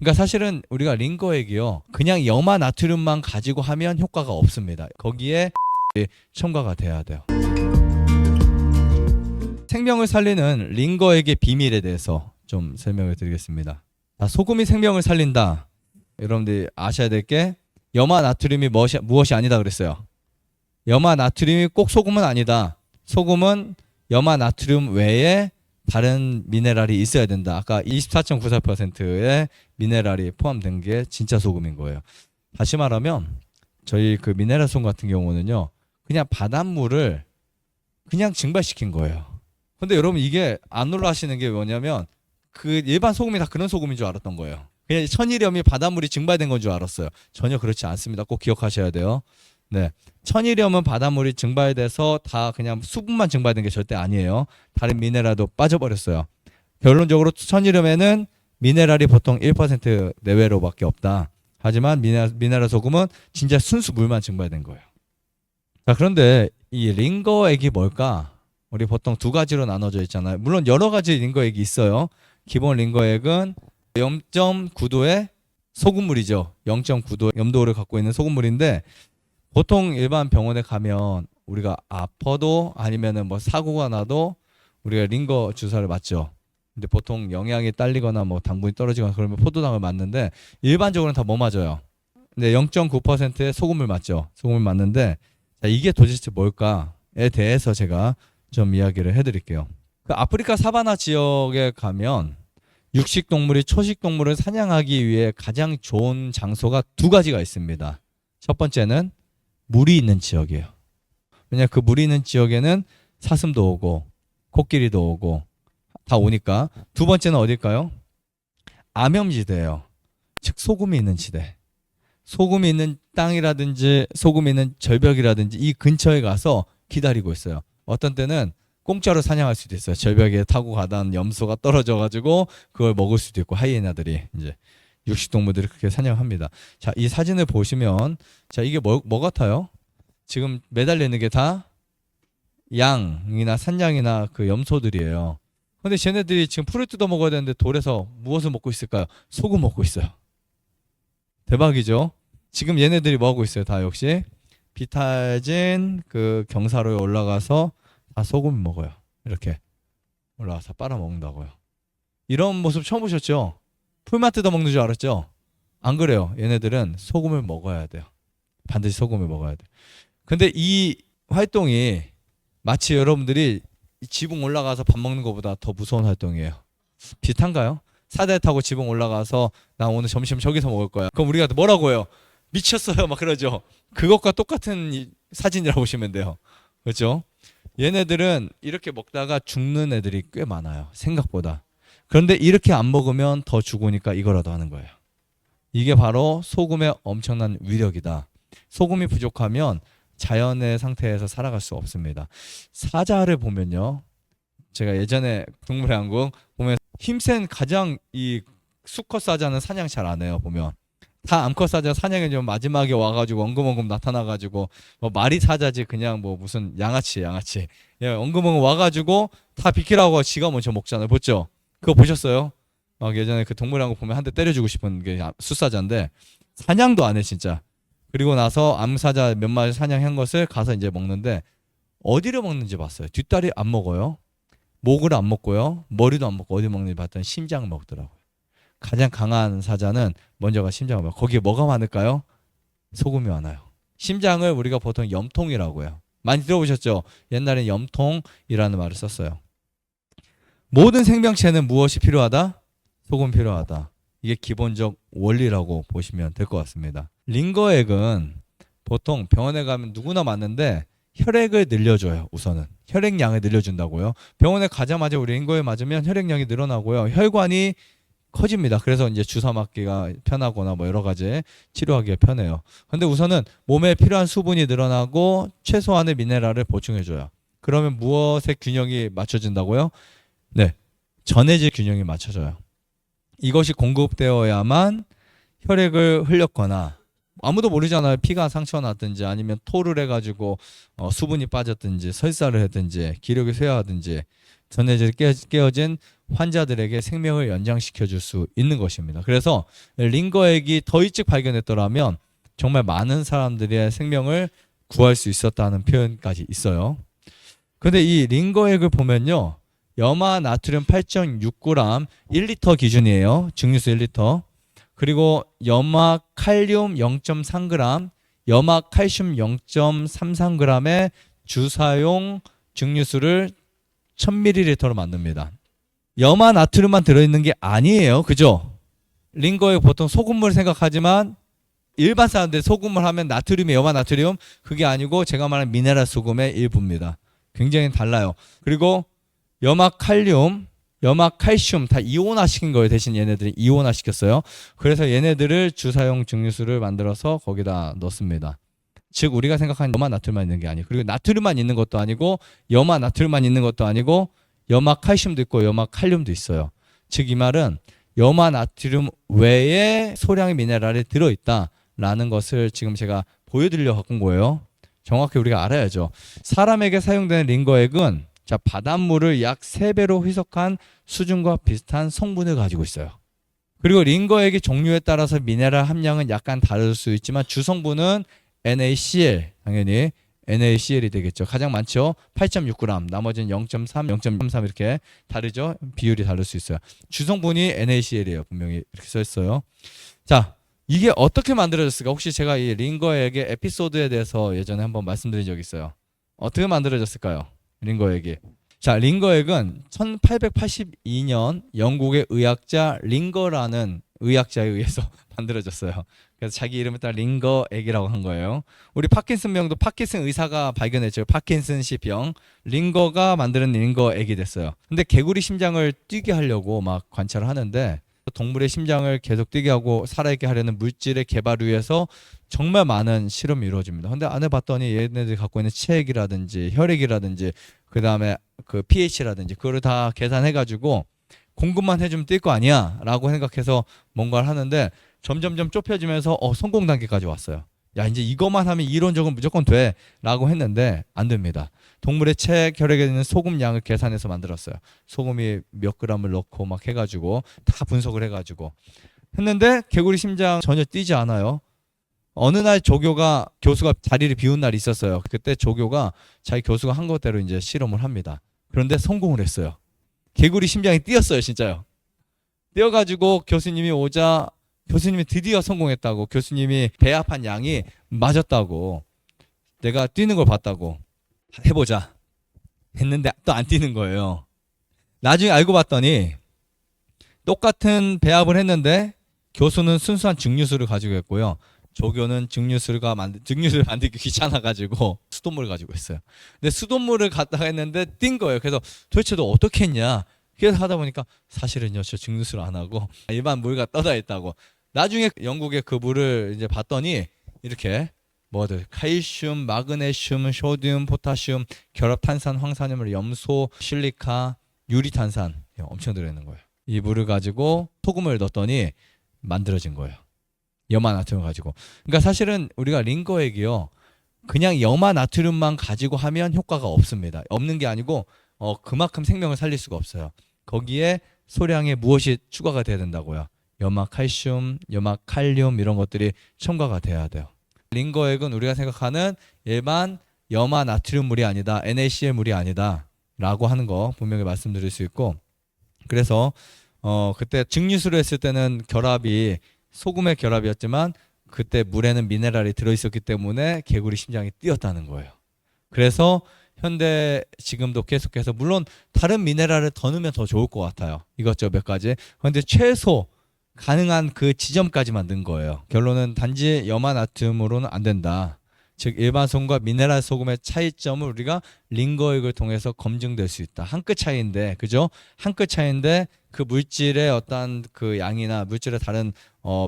그러니까 사실은 우리가 링거액이요, 그냥 염화 나트륨만 가지고 하면 효과가 없습니다. 거기에 첨가가 돼야 돼요. 생명을 살리는 링거액의 비밀에 대해서 좀 설명을 드리겠습니다. 소금이 생명을 살린다. 여러분들이 아셔야 될 게, 염화 나트륨이 무엇이 아니다 그랬어요. 염화 나트륨이 꼭 소금은 아니다. 소금은 염화 나트륨 외에 다른 미네랄이 있어야 된다. 아까 24.94%의 미네랄이 포함된 게 진짜 소금인 거예요. 다시 말하면 저희 그 미네랄 소금 같은 경우는요, 그냥 바닷물을 그냥 증발시킨 거예요. 근데 여러분, 이게 안 놀라시는 게 뭐냐면, 그 일반 소금이 다 그런 소금인 줄 알았던 거예요. 그냥 천일염이 바닷물이 증발된 건 줄 알았어요. 전혀 그렇지 않습니다. 꼭 기억하셔야 돼요. 네, 천일염은 바닷물이 증발돼서 다 그냥 수분만 증발된 게 절대 아니에요. 다른 미네랄도 빠져버렸어요. 결론적으로 천일염에는 미네랄이 보통 1% 내외로밖에 없다. 하지만 미네랄 소금은 진짜 순수 물만 증발된 거예요. 자, 그런데 이 링거액이 뭘까? 우리 보통 두 가지로 나눠져 있잖아요. 물론 여러 가지 링거액이 있어요. 기본 링거액은 0.9도의 소금물이죠. 0.9도 염도를 갖고 있는 소금물인데, 보통 일반 병원에 가면 우리가 아파도 아니면은 뭐 사고가 나도 우리가 링거 주사를 맞죠. 근데 보통 영양이 딸리거나 뭐 당분이 떨어지거나 그러면 포도당을 맞는데, 일반적으로는 다 뭐 맞아요? 근데 0.9%의 소금을 맞죠. 소금을 맞는데, 자, 이게 도대체 뭘까에 대해서 제가 좀 이야기를 해드릴게요. 그 아프리카 사바나 지역에 가면 육식동물이 초식동물을 사냥하기 위해 가장 좋은 장소가 두 가지가 있습니다. 첫 번째는 물이 있는 지역이에요. 왜냐하면 그 물이 있는 지역에는 사슴도 오고 코끼리도 오고 다 오니까. 두 번째는 어딜까요? 암염지대예요. 즉 소금이 있는 지대. 소금이 있는 땅이라든지 소금이 있는 절벽이라든지 이 근처에 가서 기다리고 있어요. 어떤 때는 공짜로 사냥할 수도 있어요. 절벽에 타고 가다 염소가 떨어져가지고 그걸 먹을 수도 있고, 하이에나들이 이제 육식동물들이 그렇게 사냥합니다. 자, 이 사진을 보시면, 자, 이게 뭐 같아요? 지금 매달려 있는 게 다 양이나 산양이나 그 염소들이에요. 근데 쟤네들이 지금 풀을 뜯어 먹어야 되는데 돌에서 무엇을 먹고 있을까요? 소금 먹고 있어요. 대박이죠? 지금 얘네들이 뭐 하고 있어요? 다 역시 비탈진 그 경사로에 올라가서 다 소금 먹어요. 이렇게 올라가서 빨아먹는다고요. 이런 모습 처음 보셨죠? 풀만 뜯어 먹는 줄 알았죠? 안 그래요. 얘네들은 소금을 먹어야 돼요. 반드시 소금을 먹어야 돼요. 근데 이 활동이 마치 여러분들이 지붕 올라가서 밥 먹는 것보다 더 무서운 활동이에요. 비슷한가요? 사다리 타고 지붕 올라가서 나 오늘 점심 저기서 먹을 거야. 그럼 우리가 뭐라고 해요? 미쳤어요 막 그러죠. 그것과 똑같은 사진이라고 보시면 돼요. 그렇죠? 얘네들은 이렇게 먹다가 죽는 애들이 꽤 많아요. 생각보다. 그런데 이렇게 안 먹으면 더 죽으니까 이거라도 하는 거예요. 이게 바로 소금의 엄청난 위력이다. 소금이 부족하면 자연의 상태에서 살아갈 수 없습니다. 사자를 보면요, 제가 예전에 동물의 왕국 보면 힘센 가장 이 수컷 사자는 사냥 잘 안 해요. 보면 다 암컷 사자 사냥에 좀 마지막에 와가지고 엉금엉금 나타나가지고, 뭐 말이 사자지 그냥 뭐 무슨 양아치 예, 엉금엉금 와가지고 다 비키라고 지가 먼저 먹잖아요. 봤죠? 그거 보셨어요? 막 예전에 그 동물의 왕국 보면 한 대 때려주고 싶은 게 숫사자인데 사냥도 안 해 진짜. 그리고 나서 암사자 몇 마리 사냥한 것을 가서 이제 먹는데, 어디를 먹는지 봤어요. 뒷다리 안 먹어요. 목을 안 먹고요. 머리도 안 먹고 어디 먹는지 봤더니 심장을 먹더라고요. 가장 강한 사자는 먼저가 심장을 먹어요. 거기에 뭐가 많을까요? 소금이 많아요. 심장을 우리가 보통 염통이라고 해요. 많이 들어보셨죠? 옛날엔 염통이라는 말을 썼어요. 모든 생명체는 무엇이 필요하다? 소금 필요하다. 이게 기본적 원리라고 보시면 될 것 같습니다. 링거액은 보통 병원에 가면 누구나 맞는데 혈액을 늘려줘요. 우선은 혈액량을 늘려준다고요. 병원에 가자마자 우리 링거액 맞으면 혈액량이 늘어나고요. 혈관이 커집니다. 그래서 이제 주사 맞기가 편하거나 뭐 여러 가지 치료하기가 편해요. 근데 우선은 몸에 필요한 수분이 늘어나고 최소한의 미네랄을 보충해줘요. 그러면 무엇의 균형이 맞춰진다고요? 네, 전해질 균형이 맞춰져요. 이것이 공급되어야만 혈액을 흘렸거나, 아무도 모르잖아요. 피가 상처났든지 아니면 토를 해가지고 수분이 빠졌든지 설사를 했든지 기력이 쇠하든지 전해질 깨어진 환자들에게 생명을 연장시켜 줄 수 있는 것입니다. 그래서 링거액이 더 일찍 발견했더라면 정말 많은 사람들의 생명을 구할 수 있었다는 표현까지 있어요. 근데 이 링거액을 보면요. 염화 나트륨 8.6g 1리터 기준이에요. 증류수 1리터. 그리고 염화 칼륨 0.3g, 염화 칼슘 0.33g의 주사용 증류수를 1000ml로 만듭니다. 염화 나트륨만 들어있는 게 아니에요. 그죠? 링거액 보통 소금물 생각하지만 일반 사람들이 소금물 하면 나트륨이 염화 나트륨, 그게 아니고 제가 말한 미네랄 소금의 일부입니다. 굉장히 달라요. 그리고 염화 칼륨, 염화 칼슘 다 이온화 시킨 거예요. 대신 얘네들이 이온화 시켰어요. 그래서 얘네들을 주사용 증류수를 만들어서 거기다 넣습니다. 즉 우리가 생각하는 염화 나트륨만 있는 게 아니에요. 그리고 나트륨만 있는 것도 아니고 염화 나트륨만 있는 것도 아니고 염화 칼슘도 있고 염화 칼륨도 있어요. 즉 이 말은 염화 나트륨 외에 소량의 미네랄이 들어있다라는 것을 지금 제가 보여드리려고 갖고 온 거예요. 정확히 우리가 알아야죠. 사람에게 사용되는 링거액은 자, 바닷물을 약 3배로 희석한 수준과 비슷한 성분을 가지고 있어요. 그리고 링거액의 종류에 따라서 미네랄 함량은 약간 다를 수 있지만 주성분은 NaCl, 당연히 NaCl이 되겠죠. 가장 많죠. 8.6g, 나머지는 0.3, 0.33 이렇게 다르죠. 비율이 다를 수 있어요. 주성분이 NaCl이에요. 분명히 이렇게 써 있어요. 자, 이게 어떻게 만들어졌을까? 혹시 제가 이 링거액의 에피소드에 대해서 예전에 한번 말씀드린 적이 있어요. 어떻게 만들어졌을까요? 링거액이. 자, 링거액은 1882년 영국의 의학자 링거라는 의학자에 의해서 만들어졌어요. 그래서 자기 이름을 따라 링거액이라고 한 거예요. 우리 파킨슨 병도 파킨슨 의사가 발견했죠. 파킨슨씨 병. 링거가 만드는 링거액이 됐어요. 근데 개구리 심장을 뛰게 하려고 막 관찰을 하는데 동물의 심장을 계속 뛰게 하고 살아있게 하려는 물질의 개발을 위해서 정말 많은 실험이 이루어집니다. 근데 안에 봤더니 얘네들이 갖고 있는 체액이라든지 혈액이라든지 그 다음에 그 pH라든지 그거를 다 계산해가지고 공급만 해주면 뛸 거 아니야 라고 생각해서 뭔가를 하는데 점점점 좁혀지면서 성공 단계까지 왔어요. 야, 이제 이것만 하면 이론적으로 무조건 돼 라고 했는데 안 됩니다. 동물의 체액 혈액에 있는 소금 양을 계산해서 만들었어요. 소금이 몇 그램을 넣고 막 해가지고 다 분석을 해가지고 했는데 개구리 심장 전혀 뛰지 않아요. 어느 날 교수가 자리를 비운 날이 있었어요. 그때 조교가 자기 교수가 한 것대로 이제 실험을 합니다. 그런데 성공을 했어요. 개구리 심장이 뛰었어요, 진짜요. 뛰어가지고 교수님이 오자 교수님이 드디어 성공했다고, 교수님이 배합한 양이 맞았다고, 내가 뛰는 걸 봤다고, 해보자 했는데 또 안 뛰는 거예요. 나중에 알고 봤더니 똑같은 배합을 했는데 교수는 순수한 증류수를 가지고 있고요. 조교는 증류수를 만들기 귀찮아가지고 수돗물을 가지고 있어요. 근데 수돗물을 갖다가 했는데 뛴 거예요. 그래서 도대체 너 어떻게 했냐? 그래서 하다 보니까 사실은요, 저 증류수를 안 하고 일반 물과 떠다 있다고. 나중에 영국의 그 물을 이제 봤더니 이렇게 칼슘, 마그네슘, 소듐, 포타슘, 결합탄산, 황산염물, 염소, 실리카, 유리탄산 엄청 들어있는 거예요. 이 물을 가지고 소금을 넣었더니 만들어진 거예요. 염화 나트륨을 가지고. 그러니까 사실은 우리가 링거액이요, 그냥 염화 나트륨만 가지고 하면 효과가 없습니다. 없는 게 아니고 그만큼 생명을 살릴 수가 없어요. 거기에 소량의 무엇이 추가가 돼야 된다고요. 염화 칼슘, 염화 칼륨 이런 것들이 첨가가 돼야 돼요. 링거액은 우리가 생각하는 일반 염화 나트륨 물이 아니다, NaCl 물이 아니다 라고 하는 거 분명히 말씀드릴 수 있고, 그래서 그때 증류수로 했을 때는 결합이 소금의 결합이었지만 그때 물에는 미네랄이 들어있었기 때문에 개구리 심장이 뛰었다는 거예요. 그래서 현대 지금도 계속해서 물론 다른 미네랄을 더 넣으면 더 좋을 것 같아요. 이것저것 몇 가지. 그런데 최소 가능한 그 지점까지만 넣은 거예요. 결론은 단지 염화 나트륨으로는 안 된다. 즉 일반 소금과 미네랄 소금의 차이점을 우리가 링거액을 통해서 검증될 수 있다. 한 끗 차이인데, 그죠? 한 끗 차이인데 그 물질의 어떤 그 양이나 물질의 다른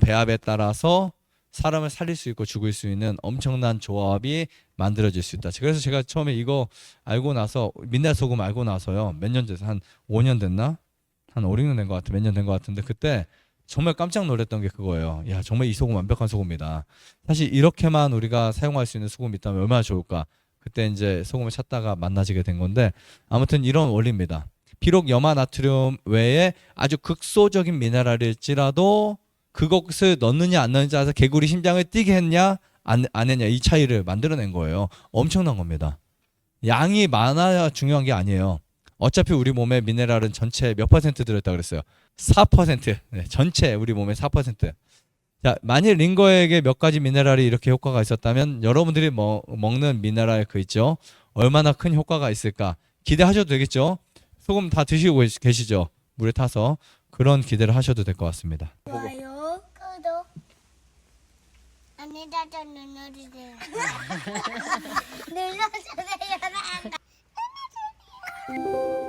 배합에 따라서 사람을 살릴 수 있고 죽일 수 있는 엄청난 조합이 만들어질 수 있다. 그래서 제가 처음에 이거 알고 나서, 미네랄 소금 알고 나서요, 몇 년 돼서 한 5년 됐나? 한 5, 6년 된 것 같아. 몇 년 된 것 같은데 그때 정말 깜짝 놀랐던 게 그거예요. 야, 정말 이 소금 완벽한 소금이다. 사실 이렇게만 우리가 사용할 수 있는 소금이 있다면 얼마나 좋을까. 그때 이제 소금을 찾다가 만나지게 된 건데, 아무튼 이런 원리입니다. 비록 염화 나트륨 외에 아주 극소적인 미네랄일지라도 그것을 넣느냐 안 넣느냐에 따라서 개구리 심장을 뛰게 했냐 안 했냐 이 차이를 만들어낸 거예요. 엄청난 겁니다. 양이 많아야 중요한 게 아니에요. 어차피 우리 몸에 미네랄은 전체 몇 퍼센트 들어있다 그랬어요? 4%. 네, 전체 우리 몸의 4%. 자, 만일 링거에게 몇 가지 미네랄이 이렇게 효과가 있었다면 여러분들이 먹는 미네랄 그 있죠? 얼마나 큰 효과가 있을까? 기대하셔도 되겠죠? 소금 다 드시고 계시죠? 물에 타서. 그런 기대를 하셔도 될 것 같습니다. 좋아요, 구독. 안에다가 눌러주세요. 눌러주세요. 눌러주세요.